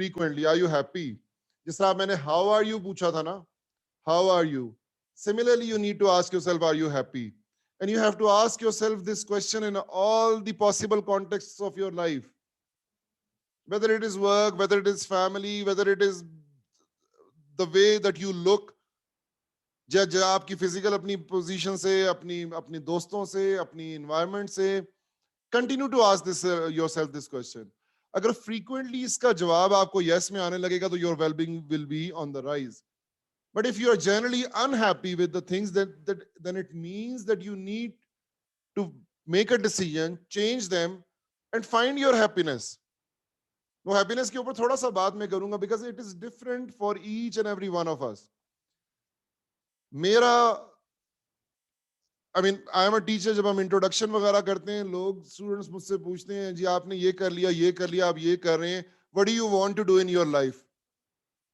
frequently, are you happy? जिस तरह मैंने how are you पूछा था ना, how are you? Similarly, you need to ask yourself, are you happy? And you have to ask yourself this question in all the possible contexts of your life. Whether it is work, whether it is family, whether it is the way that you look, जज आपकी physical अपनी position से, अपनी अपनी दोस्तों से, अपनी environment से, continue to ask this yourself this question. अगर फ्रीक्वेंटली इसका जवाब आपको यस में आने लगेगा तो your wellbeing will be on the rise. But if you are generally unhappy with the things then it means that you need to make a decision, change them, and find your happiness. वो happiness के ऊपर थोड़ा सा बात मैं करूंगा because it is different for each and every one of us. मेरा I mean, I am a teacher. जब हम इंट्रोडक्शन वगैरह करते हैं, लोग स्टूडेंट्स मुझसे पूछते हैं जी आपने ये कर लिया, आप ये कर रहे हैं, what do you want to do in your life?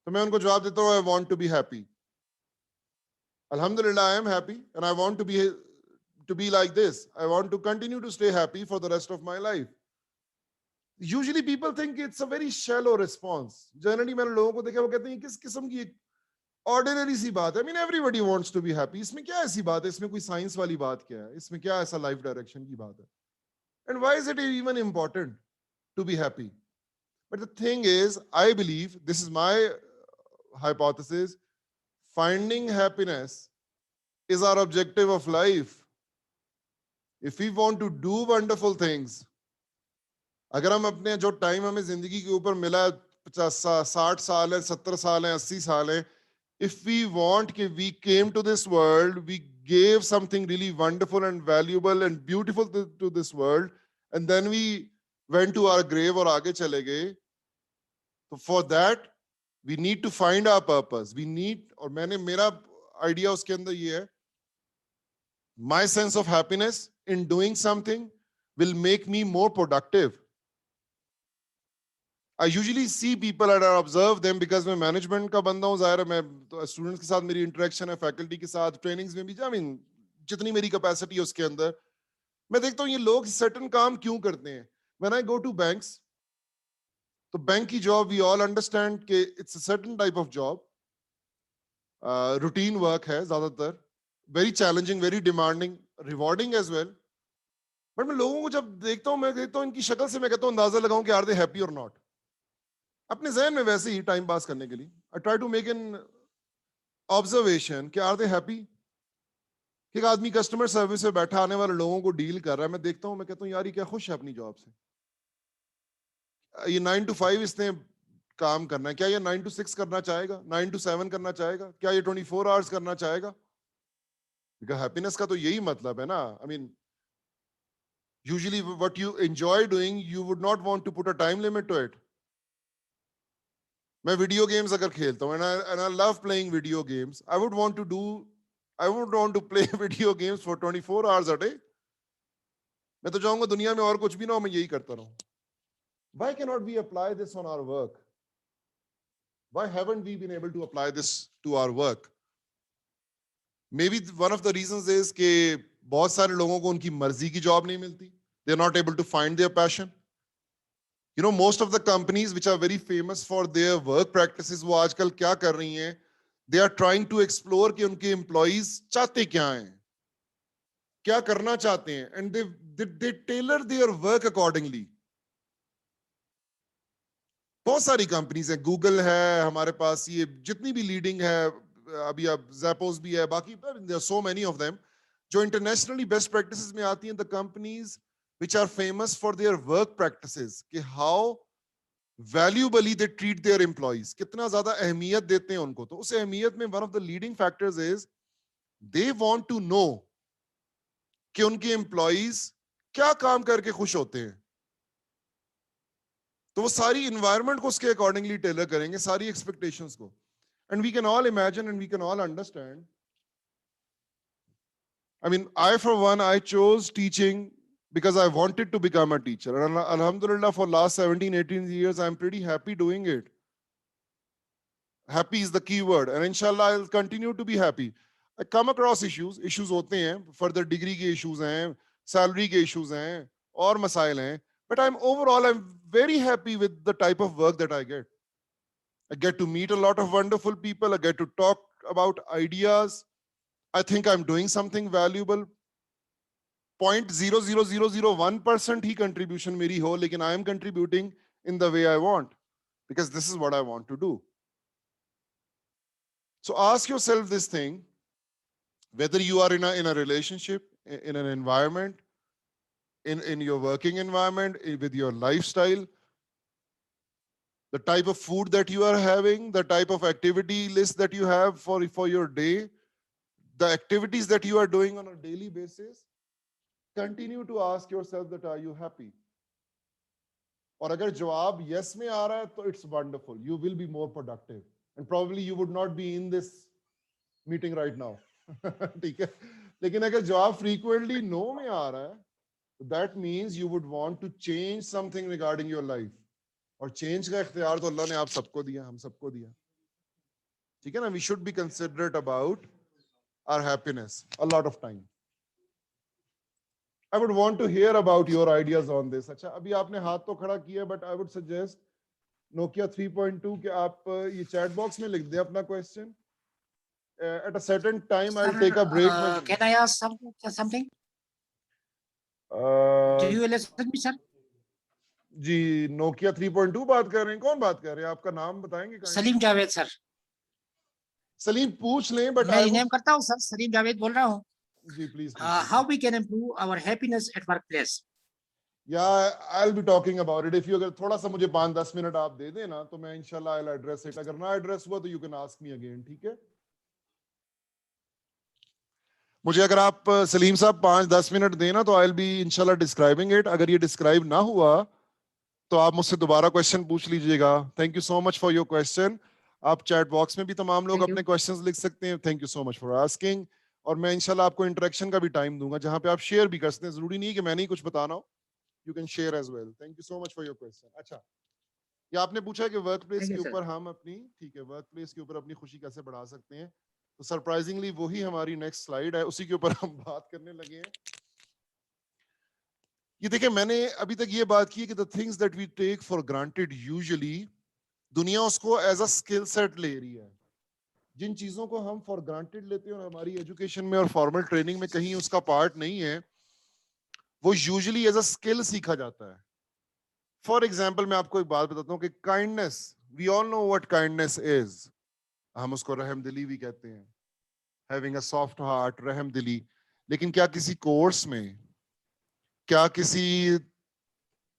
तो मैं उनको जवाब देता हूँ, I want to be happy. Alhamdulillah, I am happy and I want to be like this. I want to continue to stay happy for the rest of my life. Usually people think it's a very shallow response. Generally मैंने लोगों को देखा, वो कहते हैं किस किस्म की ऑर्डिनरी सी बात है. I mean, everybody wants to be happy. इसमें क्या ऐसी बात है? इसमें कोई साइंस वाली बात क्या है? इसमें क्या ऐसा लाइफ डायरेक्शन की बात है? And why is it even important to be happy? But the thing is, I believe, this is my hypothesis, finding happiness is our objective of life. If we want to do wonderful things, अगर हम अपने जो time हमें जिंदगी के ऊपर मिला है, 60 साल है, 70 साल है, 80 साल है, if we want कि we came to this world, we gave something really wonderful and valuable and beautiful to this world, and then we went to our grave और आगे चले गए, so for that we need to find our purpose. We need, और मेरा idea उसके अंदर ये है, my sense of happiness in doing something will make me more productive. I usually see people and I observe them because मैं management का बंदा हूँ, जाहिर है मैं स्टूडेंट्स के साथ मेरी इंटरेक्शन है, फैकल्टी के साथ, ट्रेनिंग्स में भी, आई मीन जितनी मेरी कैपेसिटी है उसके अंदर मैं देखता हूँ ये लोग सर्टेन काम क्यों करते हैं. When I go to banks, तो बैंक की जॉब वी ऑल अंडरस्टैंड कि it's a certain type of job, routine work है ज्यादातर, very challenging, very demanding, rewarding as well. But मैं लोगों को जब देखता हूँ, मैं देखता हूँ इनकी शक्ल से मैं कहता हूँ अंदाजा लगाऊं कि आर दे हैप्पी और नॉट. अपने जहन में वैसे ही टाइम पास करने के लिए I try to make an observation कि आर दे हैप्पी. एक आदमी कस्टमर सर्विस में बैठा आने वाले लोगों को डील कर रहा है, मैं देखता हूं, मैं कहता हूं यार ये क्या खुश है अपनी जॉब से. ये 9 to 5 इसने काम करना है, क्या ये 9 to 6 करना चाहेगा, 9 to 7 करना चाहेगा, क्या ये 24 आवर्स करना चाहेगा? बिकॉज़ हैप्पीनेस का तो यही मतलब है ना. I mean usually what you enjoy doing you would not want to put a time limit to it. मैं वीडियो गेम्स अगर खेलता हूं and I love playing video games, I would want to play video games for 24 hours a day. मैं तो चाहूंगा दुनिया में और कुछ भी ना हो, मैं यही करता रहूं. Why cannot we apply this on our work? Why haven't we been able to apply this to our work? Maybe one of the reasons is कि बहुत सारे लोगों को उनकी मर्जी की जॉब नहीं मिलती. They are not able to find their passion. You know, most of the companies which are very famous for their work practices, वो आजकल क्या कर रही हैं? They are trying to explore कि उनके employees चाहते क्या हैं, क्या करना चाहते हैं, and they tailor their work accordingly. बहुत सारी कंपनीज है, गूगल है हमारे पास, ये जितनी भी लीडिंग है, अभी अब Zappos भी है, बाकी there are so many of them जो इंटरनेशनली बेस्ट प्रैक्टिसेस में आती हैं. The companies which are famous for their work practices, कि how valuably they treat their employees, कितना ज्यादा अहमियत देते हैं उनको. तो उस अहमियत में one of the leading factors is they want to know कि उनके employees क्या काम करके खुश होते हैं. तो वो सारी environment को उसके accordingly tailor करेंगे, सारी expectations को. And we can all imagine and we can all understand. I mean, I for one, I chose teaching because I wanted to become a teacher. And alhamdulillah, for last 17, 18 years, I'm pretty happy doing it. Happy is the key word. And inshallah, I'll continue to be happy. I come across issues होते हैं, further degree के issues हैं, salary के issues हैं, और मसाइल हैं. But overall, I'm very happy with the type of work that I get. I get to meet a lot of wonderful people. I get to talk about ideas. I think I'm doing something valuable. 0.00001% he contribution मेरी हो, लेकिन I am contributing in the way I want, because this is what I want to do. So ask yourself this thing, whether you are in a relationship, in an environment, in your working environment, with your lifestyle, the type of food that you are having, the type of activity list that you have for your day, the activities that you are doing on a daily basis, continue to ask yourself that are you happy? और अगर जवाब yes में आ रहा है तो it's wonderful. You will be more productive and probably you would not be in this meeting right now. ठीक है? लेकिन अगर जवाब frequently no में आ रहा है, that means you would want to change something regarding your life. और change का इख्तियार तो अल्लाह ने आप सबको दिया, हम सबको दिया. ठीक है ना? We should be considerate about our happiness a lot of time. I would want to hear about your ideas on this. अच्छा, अभी आपने हाथ तो खड़ा किया, but I would suggest Nokia 3.2 कि आप ये chat box में लिख दें अपना question. At a certain time, I'll take a break. Can I ask something? Do you listen me, sir? Ji, Nokia 3.2 बात कर रहे हैं. कौन बात कर रहे हैं? आपका नाम बताएंगे? सलीम जावेद सर. सलीम पूछ लें, but मैं रिनेम करता हूँ सर. सलीम जावेद बोल रहा हूँ. जी, please. How we can improve our happiness at workplace? Yeah, I'll be talking about it. If you अगर थोड़ा सा मुझे 5-10 मिनट आप दे दें ना, तो मैं इंशाल्लाह I'll address it. अगर ना address हुआ तो you can ask me again. ठीक है? मुझे अगर आप सलीम साहब 5-10 मिनट देना तो I'll be इंशाल्लाह describing it. अगर ये describe ना हुआ तो आप मुझसे दोबारा क्वेश्चन पूछ लीजिएगा. Thank you so much for your question. आप चैट बॉक्स में भी तमाम लोग अपने क्वेश्चंस लिख सकते हैं. Thank you so much for asking. और मैं इंशाल्लाह आपको इंटरेक्शन का भी टाइम दूंगा जहां पे आप शेयर भी कर सकते हैं. जरूरी नहीं है कि मैंने ही कुछ बताना हो. You can share as well. Thank you so much for your question. अच्छा, ये आपने पूछा कि वर्क प्लेस के ऊपर हम अपनी, ठीक है, वर्क प्लेस के ऊपर अपनी खुशी कैसे बढ़ा सकते हैं. तो सरप्राइजिंगली वही हमारी नेक्स्ट स्लाइड है, उसी के ऊपर हम बात करने लगे हैं. ये देखिए, मैंने अभी तक ये बात की है कि the things that we take for granted, usually दुनिया उसको एज अ स्किल सेट ले रही है. जिन चीजों को हम फॉर ग्रांटेड लेते हैं और हमारी एजुकेशन में और फॉर्मल ट्रेनिंग में कहीं उसका पार्ट नहीं है, वो यूजुअली एज अ स्किल सीखा जाता है. फॉर एग्जाम्पल मैं आपको एक बात बताता हूँ कि kindness, we all know what kindness is. हम उसको रहमदिली भी कहते हैं, हैविंग अ सॉफ्ट हार्ट, रहमदिली. लेकिन क्या किसी कोर्स में, क्या किसी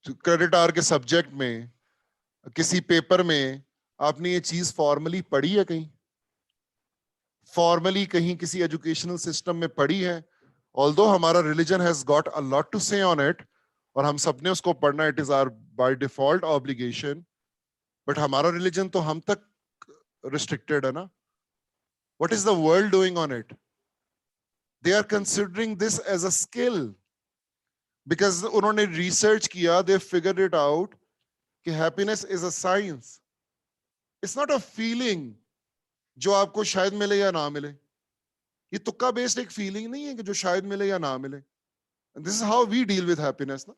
क्रेडिट आवर के सब्जेक्ट में, किसी पेपर में आपने ये चीज फॉर्मली पढ़ी है? कहीं फॉर्मली कहीं किसी एजुकेशनल सिस्टम में पढ़ी है? ऑल्दो हमारा religion has got a lot to say on it और हम सबने उसको पढ़ना, it is our by default obligation, but हमारा रिलीजन तो हम तक रिस्ट्रिक्टेड है ना. What is the world doing on it? They are considering this as a skill, because उन्होंने रिसर्च किया, दे फिगर्ड इट आउट कि happiness is a science. It's not a feeling जो आपको शायद मिले या ना मिले. ये तुक्का बेस्ड एक फीलिंग नहीं है कि जो शायद मिले या ना मिले. This is how we deal with happiness ना.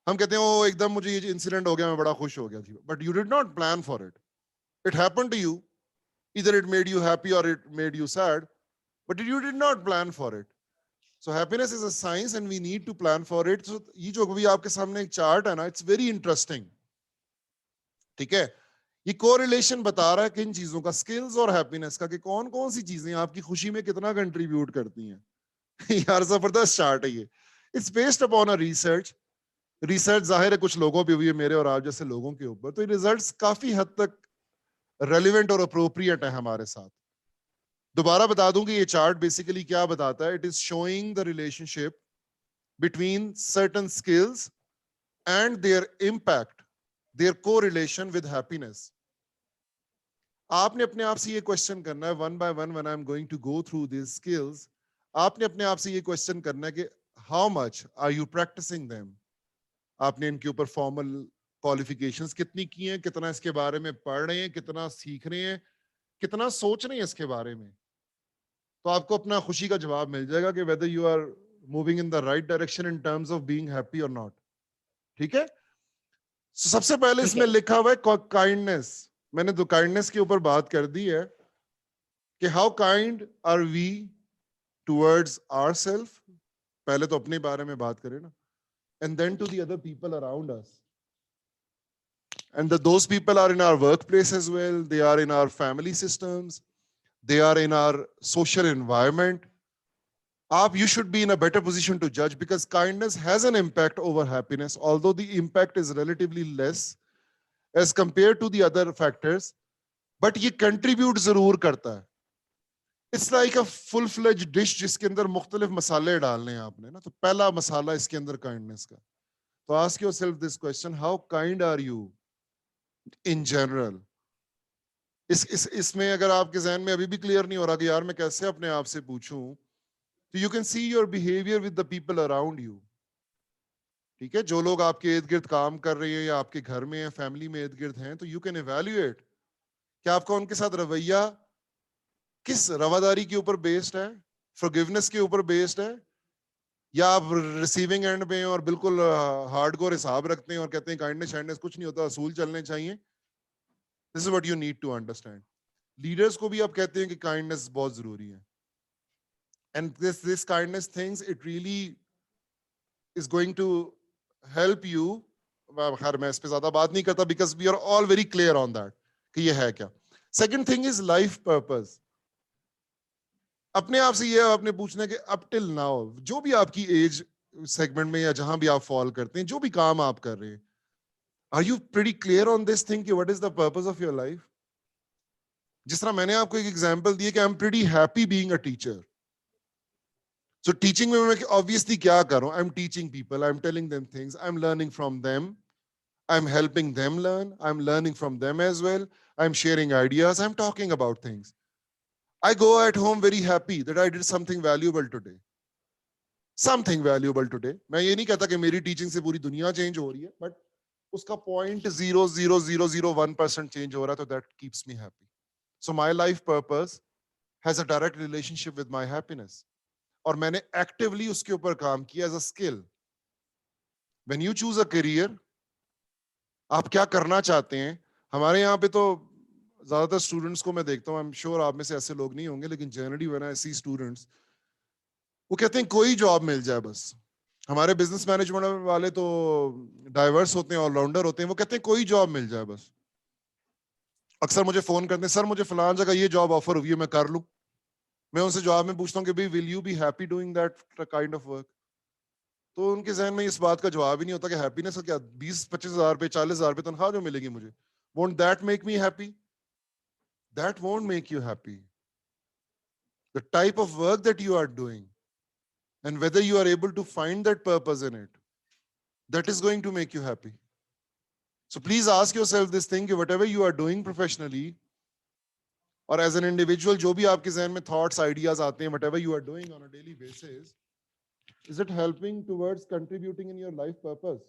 हम कहते हैं ओ एकदम मुझे ये इंसिडेंट हो गया, मैं बड़ा खुश हो गया थी, but you did not plan for it. It happened to you. Either it made you happy और it made you sad, but you did not plan for it. So happiness is a science and we need to plan for it. So ये जो भी आपके सामने एक chart है ना, it's very interesting. ठीक है, ये कोरिलेशन बता रहा है किन चीजों का, स्किल्स और हैप्पीनेस का, कि कौन कौन सी चीजें आपकी खुशी में कितना कंट्रीब्यूट करती हैं. यार जबरदस्त चार्ट है ये. It's based upon a research. Research जाहिर है कुछ लोगों पे हुई है, मेरे और आप जैसे लोगों के ऊपर, तो ये रिजल्ट्स काफी हद तक रेलिवेंट और अप्रोप्रिएट है हमारे साथ. दोबारा बता दूं कि ये चार्ट बेसिकली क्या बताता है. It is showing the relationship between certain skills and their impact, their correlation with happiness. आपने अपने आप से ये क्वेश्चन करना है one by one, when I am going to go through this skills. आपने अपने आप से ये क्वेश्चन करना है कि how much are you practising them. आपने इनके ऊपर फॉर्मल क्वालिफिकेशंस कितनी की हैं, कितना इसके बारे में पढ़ रहे हैं, कितना सीख रहे हैं, कितना सोच रहे हैं इसके बारे में. तो आपको अपना खुशी का जवाब मिल जाएगा कि whether you are moving in the right direction in terms of being happy और नॉट. ठीक है, सबसे पहले इसमें लिखा हुआ है काइंडनेस. मैंने तो काइंडनेस के ऊपर बात कर दी है कि how kind are we towards ourself, पहले तो अपने बारे में बात करें ना, and then to the other people around us. And those people are in our workplace as well, they are in our family systems, they are in our social environment. You should be in a better position to judge, because kindness has an impact over happiness, although the impact is relatively less as compared to the other factors, but ये contribute जरूर करता है. It's like a full-fledged dish जिसके अंदर मुख्तलिफ मसाले डालने हैं आपने ना, तो पहला मसाला इसके अंदर kindness का. So ask yourself this question: how kind are you in general? इसमें अगर आपके जहन में अभी भी क्लियर नहीं हो रहा कि यार मैं कैसे अपने आप से पूछूं, तो you can see your behavior with the people around you. ठीक है, जो लोग आपके इर्द गिर्द काम कर रहे हैं या आपके घर में हैं, फैमिली में इर्द गिर्द हैं, तो you can evaluate कि आपका उनके साथ रवैया किस रवादारी के ऊपर बेस्ड है, फॉरगिवनेस के ऊपर बेस्ड है, या आप रिसीविंग एंड पे हैं और बिल्कुल हार्डकोर हिसाब रखते हैं और कहते हैं काइंडनेस शाइंडनेस कुछ नहीं होता, असूल चलने चाहिए. This is what you need to understand. Leaders को भी आप कहते हैं कि काइंडनेस बहुत जरूरी है, and this kindness things it really is going to help you. खैर मैं इस पे ज्यादा बात नहीं करता, because we are all very clear on that कि ये है क्या. Second thing is life purpose. अपने आप से ये आपने पूछना है कि अप टिल नाउ जो भी आपकी एज सेगमेंट में या जहां भी आप फॉल करते हैं, जो भी काम आप कर रहे हैं, are you pretty clear on this thing कि what is the purpose of your life? जिस तरह मैंने आपको एक एग्जांपल दिया कि I am pretty happy being a teacher. So teaching में मैं ऑब्वियसली क्या कर रहा हूं? I am teaching people, I am telling them things, I am learning from them, I am helping them learn, I am learning from them as well, I am sharing ideas, I am talking about things. I go at home very happy that I did something valuable today. Something valuable today. मैं ये नहीं कहता कि मेरी teaching से पूरी दुनिया change हो रही है, बट उसका 0.00001% चेंज हो रहा है, तो that keeps me happy. So my life purpose has a direct relationship with my happiness. और मैंने actively उसके ऊपर काम किया as a skill. When you choose a career, आप क्या करना चाहते हैं? हमारे यहाँ पे तो ज्यादातर स्टूडेंट्स को मैं देखता हूँ, आई एम श्योर आप में से ऐसे लोग नहीं होंगे, लेकिन generally when I see students, वो कहते हैं कोई जॉब मिल जाए बस. हमारे बिजनेस मैनेजमेंट वाले तो डाइवर्स होते हैं, ऑलराउंडर होते हैं, वो कहते हैं कोई जॉब मिल जाए बस. अक्सर मुझे फोन करते हैं, सर मुझे फलान जगह ये जॉब ऑफर हुई है, मैं कर लूं. मैं उनसे जवाब में पूछता हूँ कि भाई will you be happy doing that kind of work? तो उनके जहन में इस बात का जवाब ही नहीं होता कि हैप्पीनेस का क्या, 20-25 हजार पे 40 हजार पे तनख्वाह जो मिलेगी मुझे, won't that make me happy? That won't make you happy. The type of work that you are doing and whether you are able to find that purpose in it, that is going to make you happy. So please ask yourself this thing, whatever you are doing professionally or as an individual, जो भी आपके ज़हन में thoughts, ideas आते हैं, whatever you are doing on a daily basis, is it helping towards contributing in your life purpose?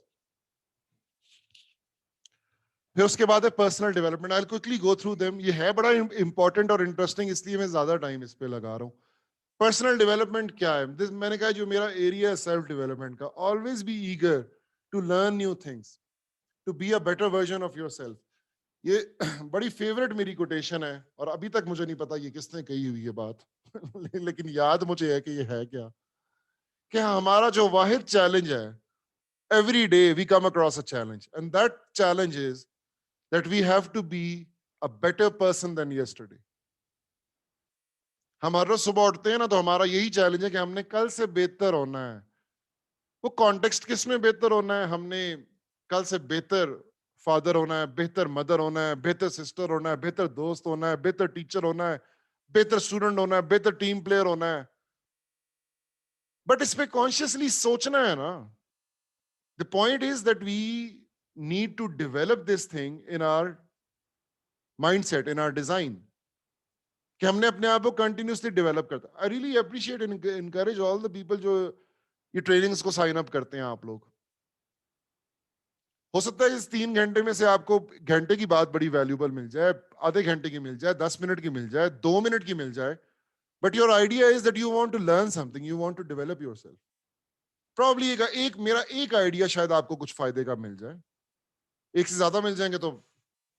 फिर उसके बाद है personal development. I will quickly go through them. ये है बड़ा इंपॉर्टेंट और इंटरेस्टिंग, इसलिए मैं ज्यादा टाइम इस पे लगा रहा हूँ. पर्सनल डेवलपमेंट क्या है? मैंने कहा जो मेरा एरिया है सेल्फ डेवलपमेंट का, always be eager to learn new things, to be a better version of yourself. ये बड़ी फेवरेट मेरी कोटेशन है, और अभी तक मुझे नहीं पता ये किसने कही हुई है बात लेकिन याद मुझे है कि ये है क्या, कि हमारा जो वाहिद चैलेंज है, every day we come across a challenge, and that challenge is that we have to be a better person than yesterday. हम हर रोज सुबह उठते हैं ना, तो हमारा यही चैलेंज है कि हमने कल से बेहतर होना है. वो कॉन्टेक्स्ट किस में बेहतर होना है? हमने कल से बेहतर फादर होना है, बेहतर मदर होना है, बेहतर सिस्टर होना है, बेहतर दोस्त होना है, बेहतर टीचर होना है, बेहतर स्टूडेंट होना है, बेहतर टीम प्लेयर होना है. बट इस पे कॉन्शियसली सोचना है ना. The point is that we need to develop this thing in our mindset, in our design, कि हमने अपने आप को कंटिन्यूसली डेवलप करता. I really appreciate and encourage all the people जो ये ट्रेनिंग्स को साइन अप करते हैं. आप लोग, हो सकता है इस 3 घंटे में से आपको घंटे की बात बड़ी वैल्यूबल मिल जाए, आधे घंटे की मिल जाए, 10 मिनट की मिल जाए, 2 मिनट की मिल जाए, but your idea is that you want to learn something, you want to develop yourself. Probably मेरा एक आइडिया शायद आपको कुछ फायदे का मिल जाए, एक से ज्यादा मिल जाएंगे तो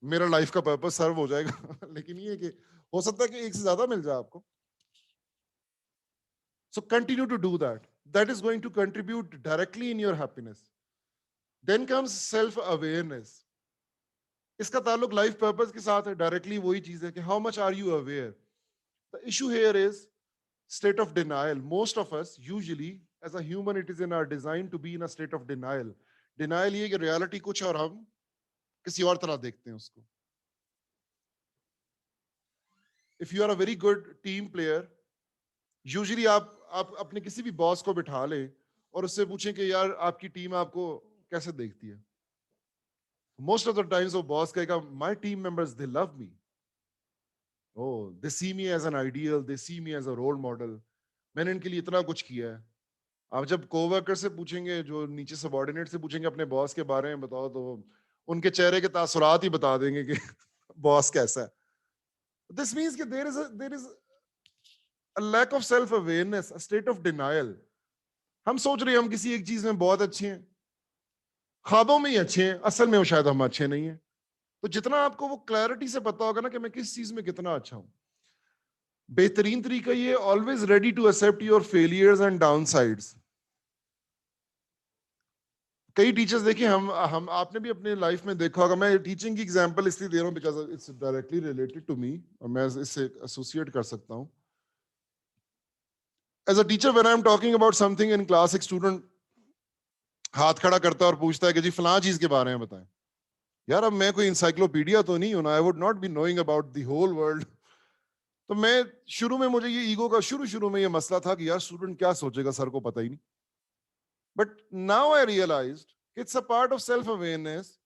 मेरा लाइफ का पर्पस सर्व हो जाएगा लेकिन ये कि हो सकता है कि एक से ज्यादा मिल जाए आपको. So continue to do that. That is going to contribute directly in your happiness. Then comes self-awareness. इसका ताल्लुक लाइफ पर्पस के साथ है. डायरेक्टली वही चीज है कि how much are you aware. The issue here is state of denial. Most of us usually as a human it is in our design to be in a state of denial. Denial ये कि reality कुछ और हम किसी और तरह देखते हैं उसको. If you are a very good team player, usually आप अपने किसी भी बॉस को बिठा लें और उससे पूछें कि यार आपकी टीम आपको कैसे देखती है. Most of the times वो बॉस कहेगा my team members they love me. Oh, they see me as an ideal, they see me as a role model. मैंने इनके लिए इतना कुछ किया है. आप जब कोवर्कर से पूछेंगे, जो नीचे सबऑर्डिनेट से पूछेंगे अपने बॉस के बारे में बताओ, तो उनके चेहरे के तासुरात ही बता देंगे कि बॉस कैसा है. This means कि there is a lack of self awareness, a state of denial. हम सोच रहे हैं हम किसी एक चीज में बहुत अच्छे हैं, ख्वाबों में ही अच्छे हैं, असल में वो शायद हम अच्छे नहीं हैं. तो जितना आपको वो क्लैरिटी से पता होगा ना कि मैं किस चीज में कितना अच्छा हूं, बेहतरीन तरीका ये always ready to accept your failures and downsides. कई टीचर्स देखिए, हम आपने भी अपने लाइफ में देखा होगा. मैं टीचिंग की एग्जांपल इसलिए दे रहा हूं because it's directly related to me और मैं इससे एसोसिएट कर सकता हूं. As a teacher when I am talking about something in class, एक स्टूडेंट हाथ खड़ा करता है और पूछता है कि जी फलां चीज के बारे में बताएं. यार अब मैं कोई इंसाइक्लोपीडिया तो नहीं हूं ना, I would not be knowing about the whole world. तो मैं शुरू में, मुझे ये ईगो का शुरू में ये मसला था कि यार स्टूडेंट क्या सोचेगा, सर को पता ही नहीं. But now I realised it's a part of self awareness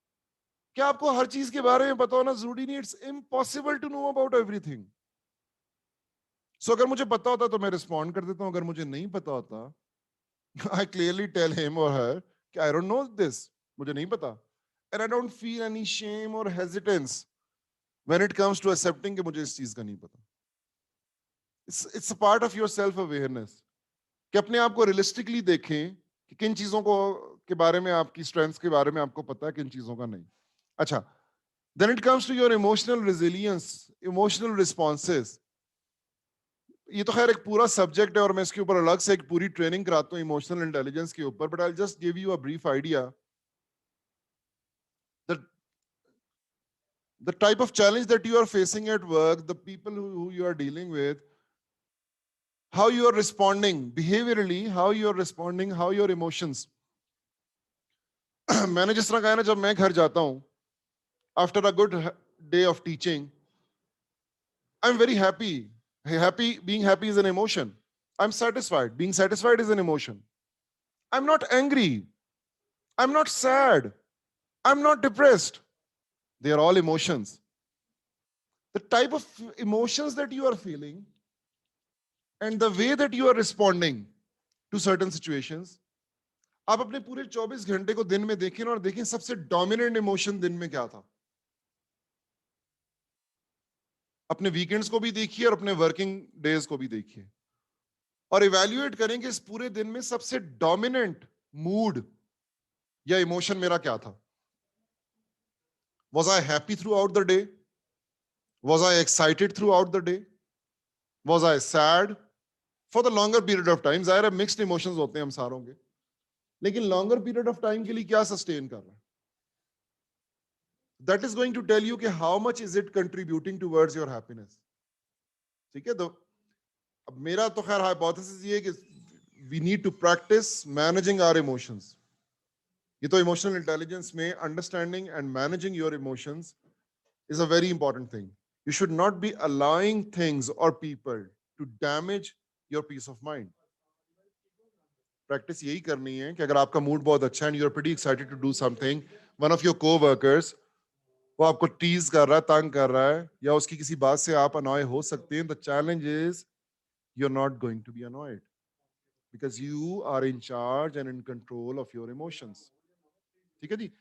कि आपको हर चीज के बारे में पता होना जरूरी नहीं. It's impossible to know about everything. So अगर मुझे पता होता तो मैं रिस्पॉन्ड कर देता हूं. अगर मुझे नहीं पता होता आई क्लियरली टेल हिम और हर कि आई डोंट नो दिस, मुझे नहीं पता. And I don't feel any shame और hesitance when it comes to accepting कि मुझे इस चीज का नहीं पता. It's a part of your self awareness कि अपने आप को रियलिस्टिकली देखें कि किन चीजों को के बारे में, आपकी स्ट्रेंथ्स के बारे में आपको पता है, किन चीजों का नहीं. अच्छा, then it comes to your emotional resilience, emotional responses. ये तो खैर एक पूरा सब्जेक्ट है और मैं इसके ऊपर अलग से एक पूरी ट्रेनिंग कराता हूँ इमोशनल इंटेलिजेंस के ऊपर. But I just give you a brief idea that the type of challenge that you are facing at work, the people who you are dealing with, how you are responding behaviorally, how you are responding, how your emotions. मैंने जिस तरह कहा है ना, जब मैं घर जाता हूं after a good day of teaching, I'm very happy. Being happy is an emotion. I'm satisfied. Being satisfied is an emotion. I'm not angry. I'm not sad. I'm not depressed. They are all emotions. The type of emotions that you are feeling and the way that you are responding to certain situations, आप अपने पूरे 24 घंटे को दिन में देखें और देखें सबसे डोमिनेंट इमोशन दिन में क्या था. अपने वीकेंड्स को भी देखिए और अपने वर्किंग डेज को भी देखिए और इवैल्यूएट करें कि इस पूरे दिन में सबसे डोमिनेंट मूड या इमोशन मेरा क्या था. Was I happy throughout the day? Was I excited throughout the day? Was I sad? For the longer period of time, ज़ाहिर है मिक्स्ड इमोशंस होते हैं हम सारों के, लेकिन लॉन्गर पीरियड ऑफ टाइम के लिए क्या सस्टेन कर रहा है. That is going to tell you कि how much is it contributing towards your happiness. ठीक है. तो अब मेरा तो खैर हाइपोथेसिस ये है कि we need to practice managing our emotions. ये तो इमोशनल इंटेलिजेंस में understanding and managing your emotions is a very important thing. You should not be allowing things or people to damage your peace of mind. Practice यही करनी है कि अगर आपका mood बहुत अच्छा है and you're pretty excited to do something, one of your co-workers वो आपको टीज कर रहा है, तंग कर रहा है, या उसकी किसी बात से आप अनॉय हो सकते हैं. The challenge is you're not going to be annoyed because you are in charge and in control of your emotions. ठीक है जी.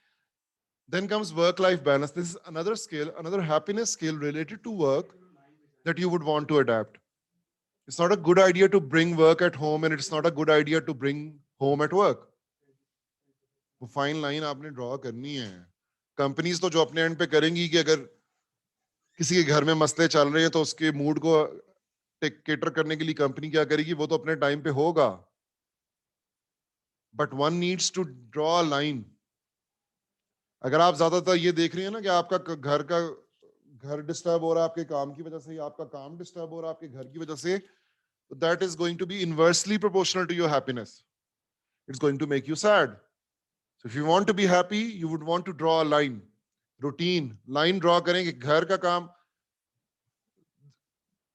Then comes work-life balance. This is another skill, another happiness skill related to work that you would want to adapt. It's not a good idea to bring work at home and it's not a good idea to bring home at work. वो fine line आपने draw करनी है. Companies तो जो अपने and पे करेंगी कि अगर किसी के घर में मसले चल रहे हैं तो उसके मूड को केटर करने के लिए कंपनी क्या करेगी, वो तो अपने टाइम पे होगा, but one needs to draw a line. अगर आप ज्यादातर ये देख रही है ना कि आपका घर डिस्टर्ब हो रहा है आपके काम की वजह से, या आपका काम डिस्टर्ब हो रहा है आपके घर की वजह से, that is going to be inversely proportional to your happiness. It's going to make you sad. So if you want to be happy, you would want to draw a line, routine, line draw करें कि घर का काम.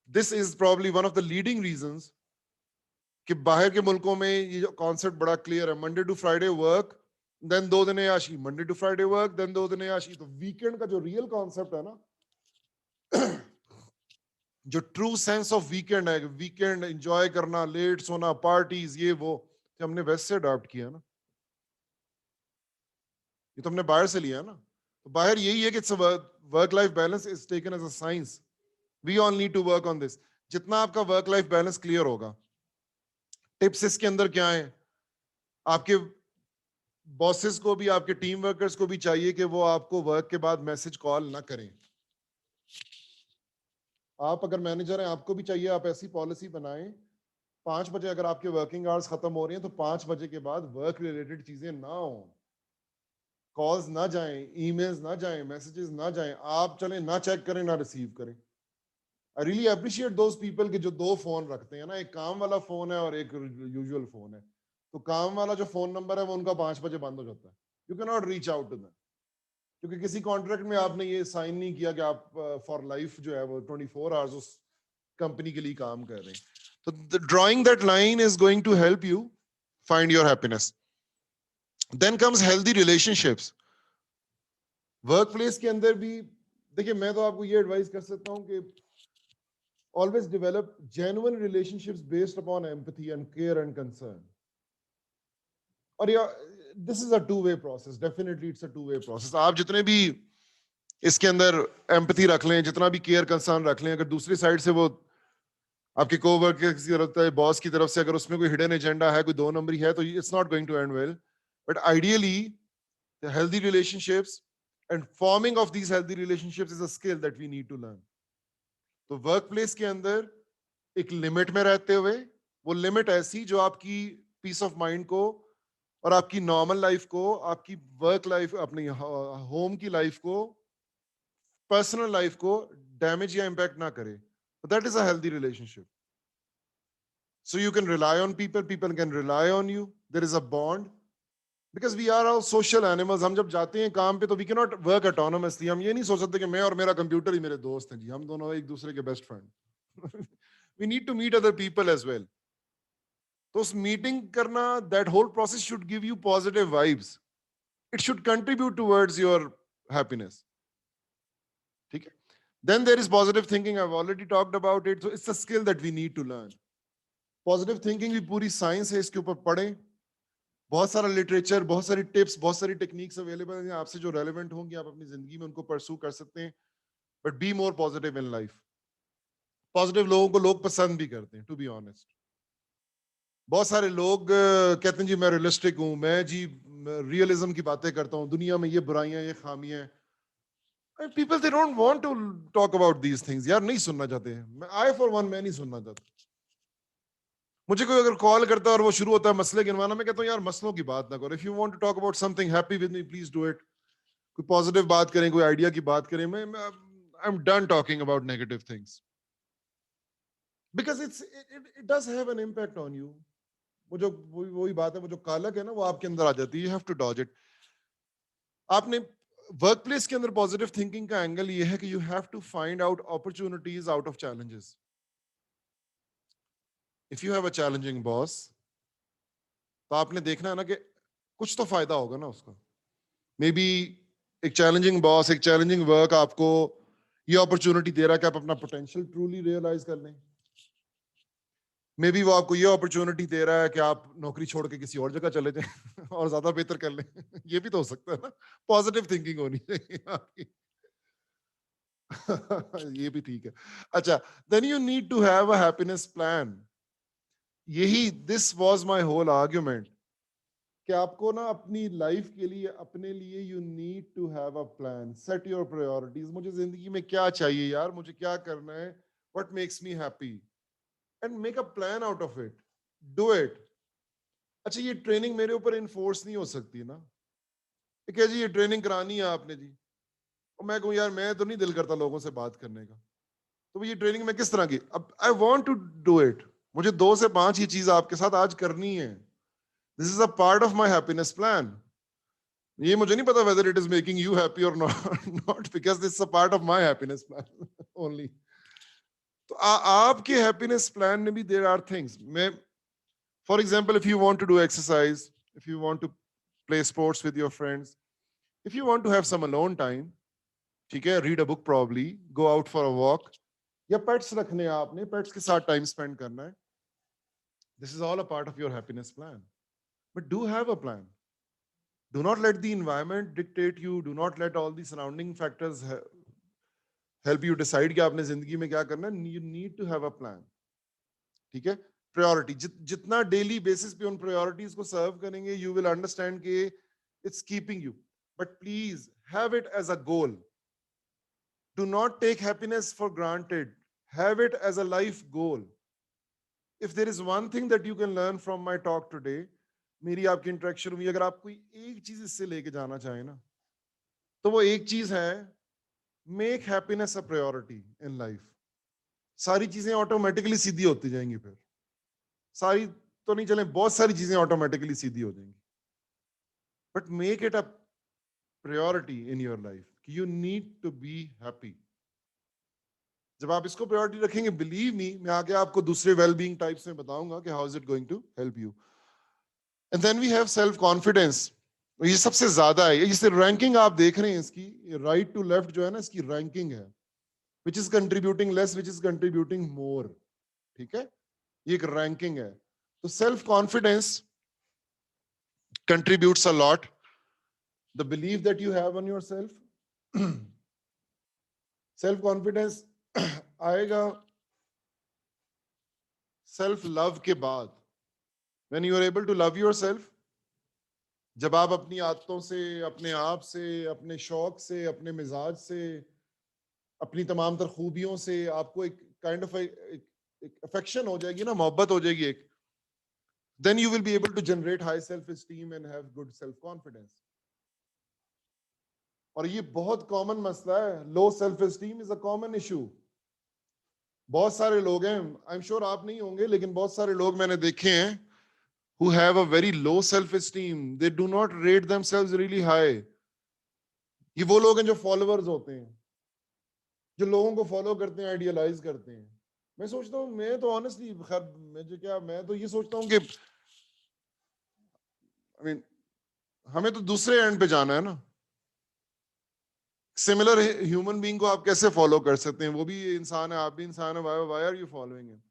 This is probably one of the leading reasons कि बाहर के मुल्कों में ये जो कॉन्सेप्ट बड़ा क्लियर है, Monday to Friday work, then 2 दिन याशी, Monday to Friday work, then 2 दिन याशी। तो वीकेंड का जो रियल कॉन्सेप्ट है ना, जो ट्रू सेंस ऑफ वीकेंड है, वीकेंड एंजॉय करना, लेट सोना, पार्टीज, ये वो, तो हमने वेस्ट से अडॉप्ट किया ना, ये तो हमने बाहर से लिया ना। तो बाहर यही है कि work life balance is taken as a science, we all need to work on this. जितना आपका वर्क लाइफ बैलेंस क्लियर होगा, टिप्स इसके अंदर क्या है, आपके बॉसेस को भी, आपके टीम वर्कर्स को भी चाहिए कि वो आपको वर्क के बाद मैसेज कॉल ना करें। आप अगर मैनेजर हैं, आपको भी चाहिए आप ऐसी पॉलिसी बनाएं, 5 बजे अगर आपके वर्किंग आवर्स खत्म हो रहे हैं तो 5 बजे के बाद वर्क रिलेटेड चीजें ना हो, कॉल्स ना जाएं, ईमेल्स ना जाएं, मैसेजेस ना जाएं, आप चलें ना चेक करें ना रिसीव करें। I really appreciate those people के जो 2 फोन रखते हैं ना, एक काम वाला फोन है और एक यूजुअल फोन है। तो काम वाला जो फोन नंबर है वो उनका 5 बजे बंद हो जाता है, you can not reach out to them, क्योंकि किसी कॉन्ट्रैक्ट में आपने ये साइन नहीं किया कि आप फॉर लाइफ जो है वो 24 आवर्स उस कंपनी के लिए काम कर रहे हैं। तो drawing that line is going to help you find your happiness. Then comes healthy relationships. Work place के अंदर भी देखिए, मैं तो आपको ये एडवाइस कर सकता हूं कि always develop genuine relationships based upon empathy and care and concern. और या this is a two-way process, definitely it's a two-way process. आप जितने भी इसके अंदर empathy रख लें, जितना भी care concern रख लें, अगर दूसरी साइड से वो आपके कोवर्कर की तरफ से, बॉस की तरफ से अगर उसमें कोई हिडन एजेंडा है, कोई 2 नंबरी है, तो it's not going to end well. But ideally the healthy relationships and forming of these healthy relationships is a skill that we need to learn. तो वर्क प्लेस के अंदर एक लिमिट में रहते हुए, वो लिमिट ऐसी जो आपकी पीस ऑफ माइंड को और आपकी नॉर्मल लाइफ को, आपकी वर्क लाइफ, अपनी होम की लाइफ को, पर्सनल लाइफ को डैमेज या इंपैक्ट ना करे। That is a healthy relationship. So you can rely on people, people can rely on you, there is a bond, because we are all social animals. हम जब जाते हैं काम पे तो we can not work autonomously. हम ये नहीं सोच सकते कि मैं और मेरा कंप्यूटर ही मेरे दोस्त हैं जी, हम दोनों एक दूसरे के best friend. We need to meet other people as well. तो उस मीटिंग करना, that whole process should give you positive vibes, it should contribute towards your happiness, ठीक है। Then there is positive thinking, I have already talked about it, so it's a skill that we need to learn. Positive thinking भी पूरी science है, इसके ऊपर पढ़ें, बहुत सारा लिटरेचर, बहुत सारी टिप्स, बहुत सारी टेक्निक्स अवेलेबल हैं आपसे जो रेलेवेंट होंगी, आप अपनी जिंदगी में उनको परस्यू कर सकते हैं। But be more positive in life. Positive लोगों को लोग पसंद भी करते हैं, टू बी ऑनेस्ट। बहुत सारे लोग कहते हैं जी मैं रियलिस्टिक हूं, मैं जी रियलिज्म की बातें करता हूं, दुनिया में ये बुराइयां, ये खामियां हैं। People they don't want to talk about these things, यार नहीं सुनना चाहते हैं। आई फॉर वन, मैं नहीं सुनना चाहता। मुझे कोई अगर कॉल करता है और वो शुरू होता है मसले गिनवाना, मैं कहता हूँ यार मसलों की बात ना करो, if you want to talk about something happy with me please do it. कोई पॉजिटिव बात करें, कोई आइडिया की बात करें। मैं I am done talking about negative things, because it does have an impact on you. वो जो वही बात है, वो जो कालक है ना, वो आपके अंदर आ जाती है, you have to dodge it. आपने वर्क प्लेस के अंदर पॉजिटिव थिंकिंग का एंगल ये है कि you have to find out opportunities out of challenges. If you have a challenging boss, तो आपने देखना है ना कि कुछ तो फायदा होगा ना उसका। मे बी एक चैलेंजिंग बॉस, एक चैलेंजिंग वर्क आपको ये अपॉर्चुनिटी दे रहा है कि आप अपना पोटेंशियल ट्रूली रियलाइज कर लें। मे बी वो आपको ये अपॉर्चुनिटी दे रहा है कि आप नौकरी छोड़ के किसी और जगह चले जाएं और ज्यादा बेहतर कर लें। ये भी तो हो सकता है ना, पॉजिटिव थिंकिंग होनी चाहिए आपकी। ये भी ठीक है। अच्छा, then you need to have a happiness plan. यही this was my whole argument कि आपको ना अपनी लाइफ के लिए अपने लिए you need to have a plan, set your priorities. मुझे जिंदगी में क्या चाहिए यार, मुझे क्या करना है, what makes me happy, and make a plan out of it, do it. अच्छा, ये ट्रेनिंग मेरे ऊपर इन्फोर्स नहीं हो सकती ना, ठीक है जी, ये ट्रेनिंग करानी है आपने जी, और मैं कहूँ यार मैं तो नहीं दिल करता लोगों से बात करने का, तो ये ट्रेनिंग मैं किस तरह की, अब I want to do it, मुझे 2 से 5 ये चीज आपके साथ आज करनी है। This is a part of my happiness plan. ये मुझे नहीं पता whether it is making you happy or not because this is a part of my happiness plan only. तो आपके हैप्पीनेस प्लान में भी देयर आर थिंग्स। मैं for example if you want to do exercise, if you want to play sports with your friends, if you want to have some alone time, ठीक है, read a book probably, go out for a walk, या pets रखने हैं आपने, pets के साथ time spend करना है, this is all a part of your happiness plan. But do have a plan, do not let the environment dictate you, do not let all the surrounding factors help you decide कि आपने जिंदगी में क्या करना है, you need to have a plan, ठीक है। Priority जितना डेली बेसिस पे उन प्रायोरिटीज को सर्व करेंगे, यू विल अंडरस्टैंड कि it's keeping you, but please have it as a goal, do not take happiness for granted, have it as a life goal. If there is one thing that you can learn from my talk today, मेरी आपकी interaction हुई, अगर आप कोई एक चीज इससे लेके जाना चाहें ना, तो वो एक चीज है, make happiness a priority in life. सारी चीजें ऑटोमेटिकली सीधी होती जाएंगी, फिर सारी तो नहीं चले, बहुत सारी चीजें ऑटोमेटिकली सीधी हो जाएंगी, but make it a priority in your life, you need to be happy. जब आप इसको प्रायोरिटी रखेंगे, बिलीव मी, मैं आगे आपको दूसरे वेलबींग टाइप्स में बताऊंगा कि how is it going to help you. And then we have self confidence, ये सबसे ज्यादा है, जिसे रैंकिंग आप देख रहे हैं इसकी, राइट टू लेफ्ट जो है ना, इसकी रैंकिंग है, which is contributing less, which is contributing more, ठीक है, ये एक रैंकिंग है। तो self confidence contributes a lot, the believe that you have on your self. Self confidence आएगा सेल्फ लव के बाद, when you are able to love yourself, जब आप अपनी आदतों से, अपने आप से, अपने शौक से, अपने मिजाज से, अपनी तमाम तर खूबियों से आपको एक काइंड ऑफ अफेक्शन हो जाएगी ना, मोहब्बत हो जाएगी एक, then you will be able to generate high self esteem and have good self confidence. और ये बहुत कॉमन मसला है, low self esteem is a common issue. बहुत सारे लोग हैं, आई एम श्योर आप नहीं होंगे, लेकिन बहुत सारे लोग मैंने देखे हैं who have a very low self esteem, they do not rate themselves really high। ये वो लोग हैं जो फॉलोअर्स होते हैं, जो लोगों को फॉलो करते हैं, आइडियलाइज करते हैं। मैं सोचता हूँ, मैं तो ऑनेस्टली, खैर मुझे क्या, मैं तो ये सोचता हूँ कि आई मीन हमें तो दूसरे एंड पे जाना है ना। सिमिलर ह्यूमन बीइंग को आप कैसे फॉलो कर सकते हैं, वो भी इंसान है, आप भी इंसान है, why are you following him?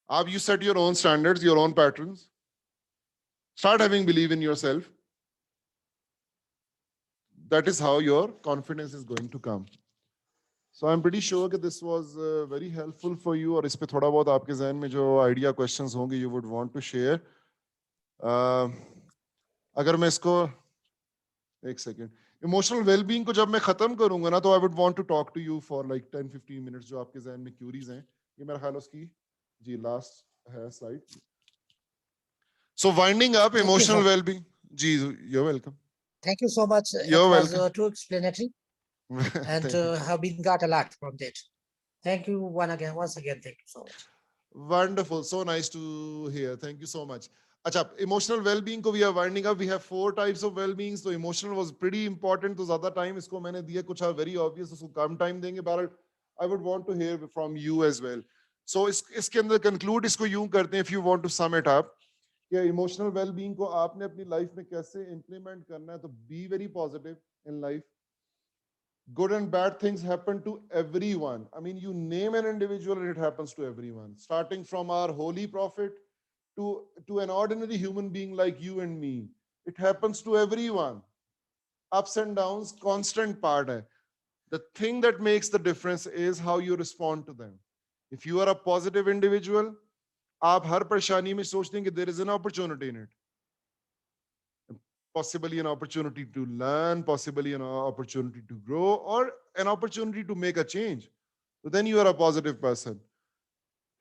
आप, you set your own standards, your own patterns, start having believe in yourself, that is how your confidence is going to come. So I'm pretty sure that this was very helpful for you, और इस पे थोड़ा बहुत आपके जहन में जो idea questions होंगे, you would want to share. अगर मैं इसको एक सेकेंड, इमोशनल वेलबींग को जब मैं खत्म करूंगा ना, तो I would want to talk to you for like 10-15 minutes, जो आपके जहन में क्यूरीज हैं। ये मेरा ख्याल उसकी जी लास्ट है slide. So winding up Thank you, emotional sir. Wellbeing, जी you welcome, Thank you so much. It you're was welcome. too explanatory and Thank you. have been got a lot from that. Thank you once again. Thank you so much. Wonderful, so nice to hear, thank you so much. अच्छा, emotional wellbeing को we are winding up, we have 4 types of wellbeings. तो emotional was pretty important, तो ज्यादा time इसको मैंने दिया, कुछ very obvious उसको कम टाइम देंगे, but I would want to hear from you as well. So इसके अंदर कंक्लूड इसको यूं करते हैं, if you want to sum it up, कि इमोशनल वेलबींग को आपने अपनी लाइफ में कैसे इंप्लीमेंट करना है। तो be very positive in life, good and bad things happen to everyone. I mean, you name an individual and it happens to everyone, starting from our holy prophet to an ordinary human being like you and me. It happens to everyone. Ups and downs, constant part hai. The thing that makes the difference is how you respond to them. If you are a positive individual, आप हर परेशानी में सोचते हैं कि there is an opportunity in it. possibly an opportunity to learn, possibly an opportunity to grow, or an opportunity to make a change. So then you are a positive person.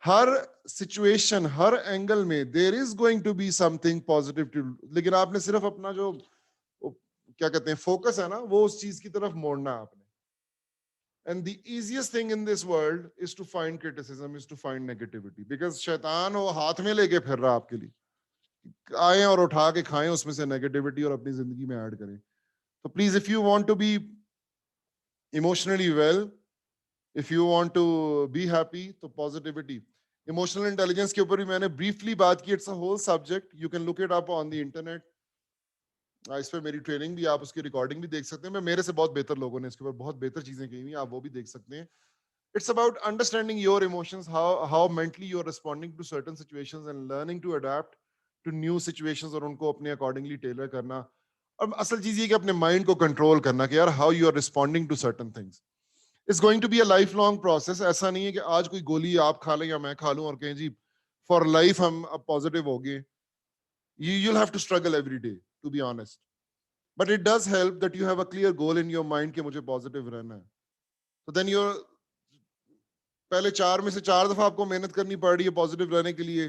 हर situation, हर angle में there is going to be something positive too, लेकिन आपने सिर्फ अपना जो क्या कहते हैं फोकस है ना, वो उस चीज की तरफ मोड़ना है आपने. And the easiest thing in this world is to find criticism, is to find negativity, because शैतान वो हाथ में लेके फिर रहा आपके लिए, आए और उठा के खाएं उसमें से नेगेटिविटी और अपनी जिंदगी में ऐड करें. तो please, if you want to be emotionally well, if you want to be happy, तो पॉजिटिविटी. इमोशनल इंटेलिजेंस के ऊपर भी मैंने ब्रीफली बात की. It's a whole subject, you can look it up on the internet. इस पे मेरी ट्रेनिंग भी, आप उसकी रिकॉर्डिंग भी देख सकते हैं. मैं मेरे से बहुत बेहतर लोगों ने इसके ऊपर बहुत बेहतर चीजें की हुई, आप वो भी देख सकते हैं. It's about understanding your emotions, how mentally you are responding to certain situations and learning to adapt to new situations और उनको अपने accordingly tailor करना. और असल चीज ये कि अपने माइंड को कंट्रोल करना कि यार how you are responding to certain things. It's going to be a lifelong process. ऐसा नहीं है कि आज कोई गोली आप खा लें या मैं खा लूं और कहें जी for life हम अब पॉजिटिव हो गए. You'll have to struggle every day, to be honest. But it does help that you have a clear goal in your mind कि मुझे पॉजिटिव रहना है. So then you're पहले 4 में से 4 दफा आपको मेहनत करनी पड़ रही है पॉजिटिव रहने के लिए.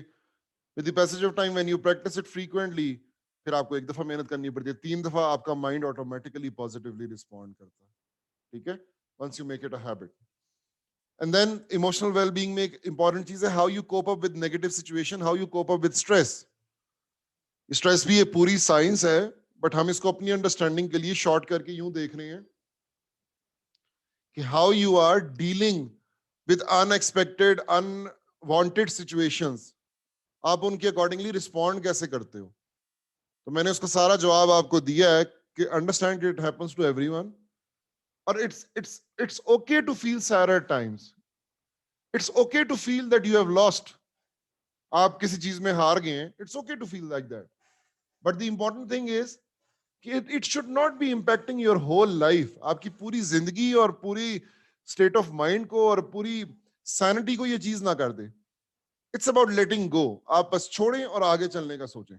With the passage of time when you practice it frequently, फिर आपको 1 दफा मेहनत करनी पड़ती है, 3 दफा आपका माइंड ऑटोमेटिकली पॉजिटिवली रिस्पॉन्ड करता है. ठीक है, once you make it a habit. And then emotional wellbeing में एक इंपॉर्टेंट चीज है how you cope up with negative situation, how you cope up with stress. Stress भी ये पूरी साइंस है, बट हम इसको अपनी अंडरस्टैंडिंग के लिए शॉर्ट करके यूं देख रहे हैं कि how you are dealing with unexpected, unwanted situations, आप उनके अकॉर्डिंगली रिस्पॉन्ड कैसे करते हो. तो मैंने उसका सारा जवाब आपको दिया है कि understand it happens to everyone, और it's okay to feel sad at times. It's okay to feel that you have lost. आप किसी चीज में हार गए हैं, it's okay to feel like that. But the important thing is कि it should not be impacting your whole life. आपकी पूरी जिंदगी और पूरी स्टेट ऑफ माइंड को और पूरी सैनिटी को ये चीज ना कर दे. इट्स अबाउट लेटिंग गो. आप बस छोड़ें और आगे चलने का सोचें.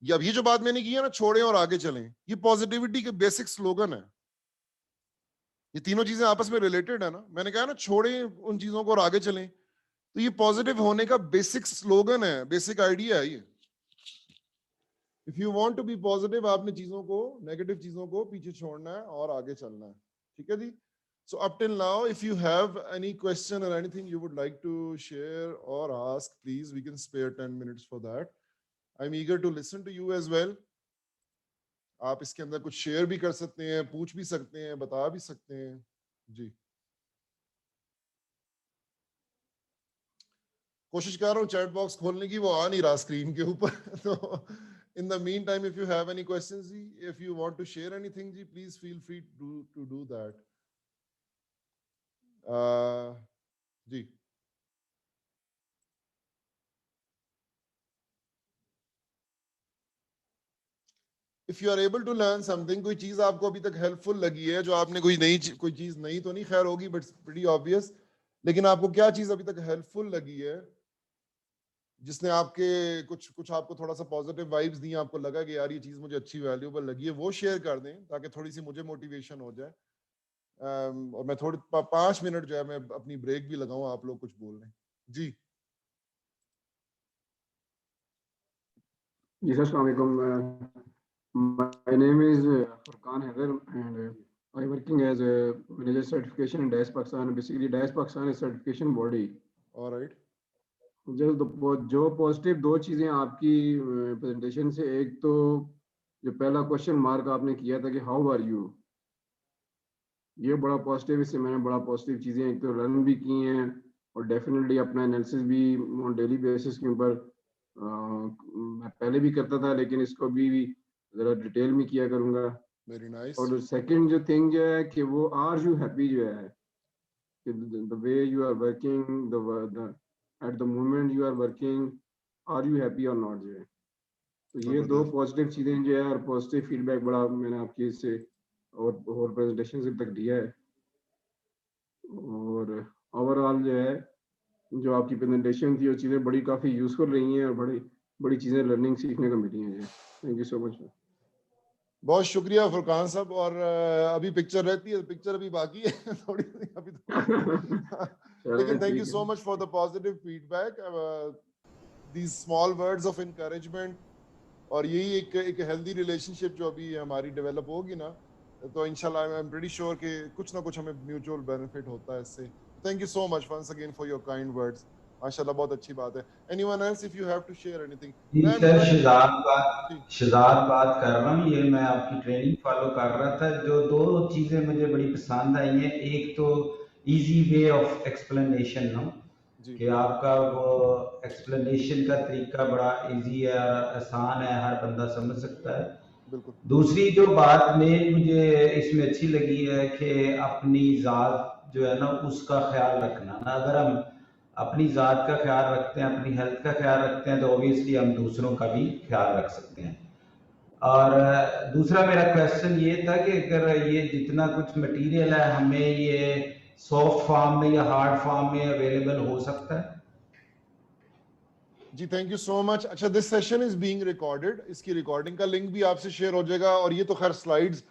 अब ये जो बात मैंने की है ना, छोड़ें और आगे चलें, ये पॉजिटिविटी के बेसिक स्लोगन है. ये तीनों चीजें आपस में रिलेटेड है ना. मैंने कहा ना छोड़ें उन चीजों को और आगे चलें, तो ये पॉजिटिव होने का बेसिक स्लोगन है, बेसिक आइडिया है ये. If you want to be positive, आपने चीजों को, नेगेटिव चीजों को पीछे छोड़ना है और आगे चलना है. ठीक है जी. So up till now, if you have any question or anything you would like to share or ask, please, we can spare 10 minutes for that. I'm eager to listen to you as well. आप इसके अंदर कुछ share भी कर सकते हैं, पूछ भी सकते हैं, बता भी सकते हैं जी. कोशिश कर रहा हूँ चैट बॉक्स खोलने की, वो आ नहीं रहा स्क्रीन के ऊपर. तो in the meantime, if you have any questions, if you want to share anything, please feel free to do that. Ji. If you are able to learn something, कोई चीज आपको अभी तक हेल्पफुल लगी है, जो आपने कोई चीज नई तो नहीं खैर होगी, बट प्रीटी ऑब्वियस, लेकिन आपको क्या चीज अभी तक हेल्पफुल लगी है, जिसने आपके कुछ आपको थोड़ा सा पॉजिटिव वाइब्स दी, आपको लगा कि यार ये चीज मुझे अच्छी वैल्यूएबल लगी है, वो शेयर कर दें ताकि थोड़ी सी मुझे मोटिवेशन हो जाए. और मैं थोड़ी 5 मिनट जो है मैं अपनी ब्रेक भी लगाऊं, आप लोग कुछ बोल रहे हैं जी. जी सर, अस्सलाम वालेकुम. My name is Furqan Haider and I working as a manager certification in DICE Pakistan. Basically, DICE Pakistan is certification body. All right. जो पॉजिटिव 2 चीजें आपकी प्रेजेंटेशन से, एक तो जो पहला क्वेश्चन मार्क आपने किया था कि हाउ आर यू, ये बड़ा पॉजिटिव. इससे मैंने बड़ा पॉजिटिव चीजें एक तो लर्न भी की हैं और डेफिनेटली अपना एनालिसिस भी ऑन डेली बेसिस के ऊपर मैं पहले भी करता था, लेकिन इसको भी जरा डिटेल में किया करूंगा. Very nice. और सेकंड जो थिंग जो है कि वो आर यू हैप्पी जो है, the way you are working, the at the moment you are working, are you happy और नॉट जो है. तो ये 2 पॉजिटिव चीजें जो है और पॉजिटिव फीडबैक बड़ा मैंने आपकी इससे और प्रेजेंटेशन से तक दिया है. और ओवरऑल जो है जो आपकी प्रेजेंटेशन थी वो चीज़ें बड़ी काफ़ी यूजफुल रही हैं और बड़ी चीज़ें लर्निंग सीखने को मिली हैं. Thank you so much. बहुत शुक्रिया फुरकान साहब। और अभी पिक्चर रहती है, पिक्चर अभी बाकी है थोड़ी अभी तो लेकिन thank you so much for the positive feedback, these small words of encouragement, और यही एक हेल्दी रिलेशनशिप जो अभी हमारी डेवलप होगी ना, तो इंशाल्लाह आई एम प्रीटी श्योर कि कुछ ना कुछ हमें म्यूचुअल बेनिफिट होता है इससे। Thank you so much once again for your kind words, माशाल्लाह बहुत अच्छी बात है। Anyone else if you have to share anything? जी सर, शहजाद बात कर रहा हूँ। ये मैं आपकी ट्रेनिंग फॉलो कर रहा था। जो दो चीजें मुझे बड़ी पसंद आई हैं, एक तो इजी वे ऑफ एक्सप्लेनेशन हो, कि आपका वो एक्सप्लेनेशन का तरीका बड़ा इजी है, आसान है, हर बंदा समझ सकता है। बिल्कुल। दूसरी जो बात मेन मुझे इसमें अच्छी लगी है कि अपनी जात जो है ना उसका ख्याल रखना ना। अगर हम अपनी जात का ख्याल रखते हैं, अपनी हेल्थ का ख्याल रखते हैं, तो ऑब्वियसली हम दूसरों का भी ख्याल रख सकते हैं। और दूसरा मेरा क्वेश्चन ये था कि अगर ये जितना कुछ मटेरियल है हमें ये सॉफ्ट फॉर्म में या हार्ड फॉर्म में अवेलेबल हो सकता है? जी थैंक यू सो मच। अच्छा, this session is being recorded, इसकी रिकॉर्डिंग का लिंक भी आपसे शेयर हो जाएगा, और ये तो खैर स्लाइड्स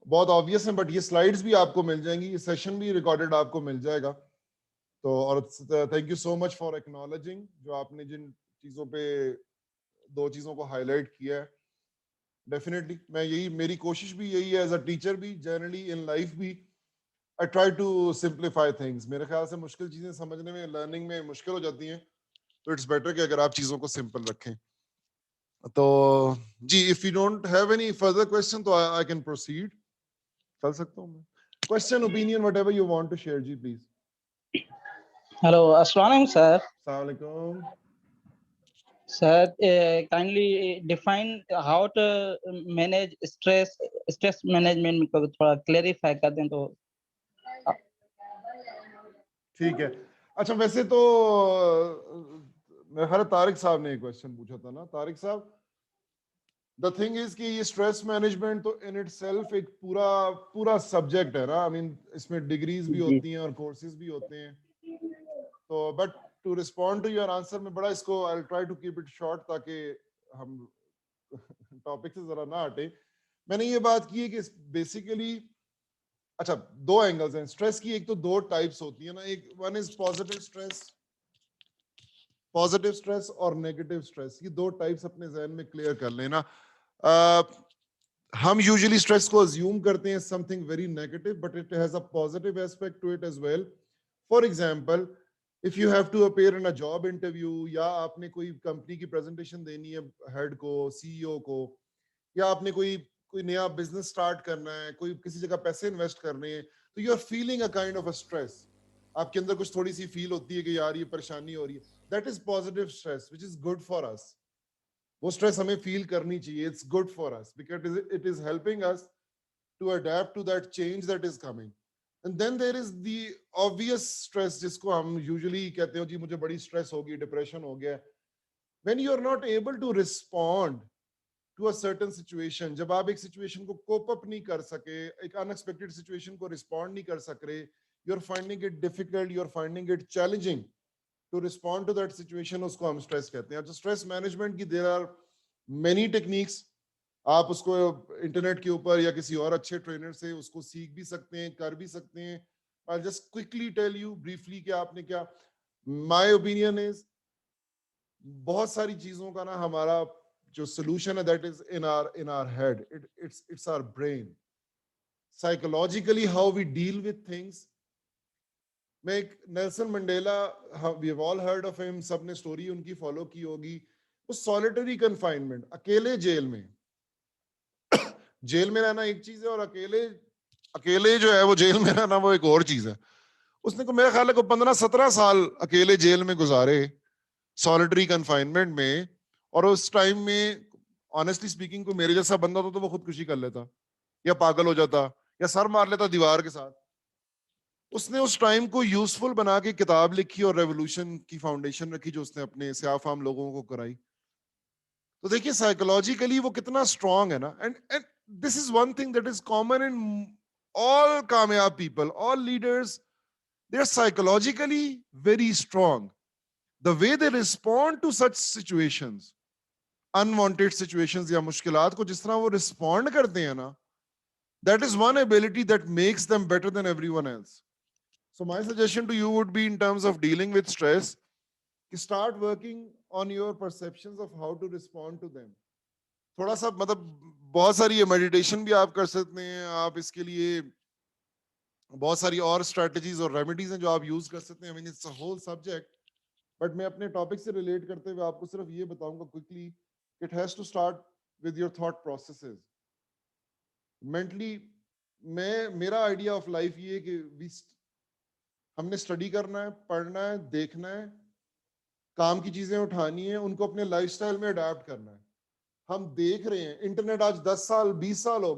बहुत ऑब्वियस हैं, बट ये स्लाइड्स भी आपको मिल जाएंगी, ये सेशन भी रिकॉर्डेड आपको मिल जाएगा। तो और thank you so much for acknowledging, जो आपने जिन चीजों पे दो चीजों को हाईलाइट किया है। डेफिनेटली मैं यही, मेरी कोशिश भी यही है एज अ टीचर भी, जनरली इन लाइफ भी, I try to simplify things. मेरे ख्याल से मुश्किल चीजें समझने में, लर्निंग में मुश्किल हो जाती हैं, तो इट्स बेटर कि अगर आप चीजों को सिंपल रखें। तो जी, if you don't have any further question तो आई कैन प्रोसीड, चल सकता हूं मैं। Question, opinion, whatever you want to share, जी प्लीज। हेलो, अस्सलाम वालेकुम सर। अस्सलाम वालेकुम sir, kindly define how to manage stress management में को थोड़ा क्लेरिफाई कर दें तो। ठीक है। अच्छा, वैसे तो मेरे ख्याल तारिक साहब ने एक क्वेश्चन पूछा था ना, तारिक साहब। द थिंग इज कि ये स्ट्रेस मैनेजमेंट तो इन इटसेल्फ एक पूरा सब्जेक्ट है ना। आई मीन इसमें डिग्रीज भी होती हैं और कोर्सेज भी होते हैं। तो but to respond to your answer में बड़ा इसको, I will try to keep it short ताकि हम टॉपिक से जरा ना हटे। मैंने ये बात की है कि बेसिकली, अच्छा, दो एंगल्स हैं स्ट्रेस की। एक तो दो टाइप्स होती है ना, एक वन इज पॉजिटिव स्ट्रेस और नेगेटिव स्ट्रेस। ये दो टाइप्स अपने जहन में क्लियर कर लेना। हम यूजुअली स्ट्रेस को अज्यूम करते हैं something very negative, but it has a positive aspect to it as well. For example, if you have to appear in a job interview, या आपने कोई कंपनी की प्रेजेंटेशन देनी है हेड को, सीईओ को, या आपने कोई नया बिजनेस स्टार्ट करना है, कोई किसी जगह पैसे इन्वेस्ट करने हैं, तो you are feeling a kind of a stress. आपके अंदर कुछ थोड़ी सी फील होती है कि यार ये परेशानी हो रही है। That is positive stress which is good for us. वो स्ट्रेस हमें फील करनी चाहिए, it's good for us because it is helping us to adapt to that change that is coming. And then there is the obvious stress, जिसको हम usually कहते हो जी मुझे बड़ी स्ट्रेस होगी, डिप्रेशन हो गया। When you are not able to respond to a certain situation, जब आप एक सिचुएशन को कोप अप नहीं कर सके, एक अनएक्सपेक्टेड सिचुएशन को रिस्पॉन्ड नहीं कर सक रहे, you are finding it difficult, you are finding it challenging to respond to that situation, उसको हम स्ट्रेस कहते हैं। स्ट्रेस मैनेजमेंट की देयर आर मेनी टेक्निक्स। आप उसको इंटरनेट के ऊपर या किसी और अच्छे ट्रेनर से उसको सीख भी सकते हैं, कर भी सकते हैं। I just quickly tell you briefly कि आपने क्या। माय ओपिनियन इज, बहुत सारी चीजों का ना हमारा जो सोल्यूशन है that is in our head, it's our brain. Psychologically how we deal with things. मैं एक Nelson Mandela, we have all heard of him, सबने स्टोरी उनकी फॉलो की होगी। वो सॉलिटरी कन्फाइनमेंट, अकेले जेल में जेल में रहना एक चीज है, और अकेले जो है वो जेल में रहना वो एक और चीज है। उसने को मेरे ख्याल है 15-17 साल अकेले जेल में गुजारे, सॉलिटरी कन्फाइनमेंट में। और उस टाइम में ऑनेस्टली स्पीकिंग कोई मेरे जैसा बंदा तो वो खुदकुशी कर लेता, या पागल हो जाता, या सर मार लेता दीवार के साथ। उसने उस टाइम को यूजफुल बना के किताब लिखी और रेवोल्यूशन की फाउंडेशन रखी, जो उसने अपने स्याह आम लोगों को कराई। तो देखिए साइकोलॉजिकली वो कितना स्ट्रांग है ना। And this is one thing that is common in all कामयाब people, all leaders, they are psychologically very strong. The way they respond to such situations unwanted situations या मुश्किलात को जिस तरह वो रिस्पॉन्ड करते हैं ना, that is one ability that makes them better than everyone else. So my suggestion to you would be, in terms of dealing with stress, start working on your perceptions of how to respond to them. थोड़ा सा मतलब बहुत सारी meditation भी आप कर सकते हैं, आप इसके लिए बहुत सारी और स्ट्रेटजीज और रेमेडीज हैं जो आप यूज कर सकते हैं. I mean it's a whole subject, but मैं अपने टॉपिक से रिलेट करते हुए आपको सिर्फ ये बताऊंगा quickly, it has to start with your thought processes. Mentally मेरा आइडिया ऑफ लाइफ ये है कि हमने स्टडी करना है, पढ़ना है, देखना है, काम की चीजें उठानी है, उनको अपने लाइफस्टाइल में अडैप्ट करना है. हम देख रहे हैं इंटरनेट आज 10 साल 20 साल हो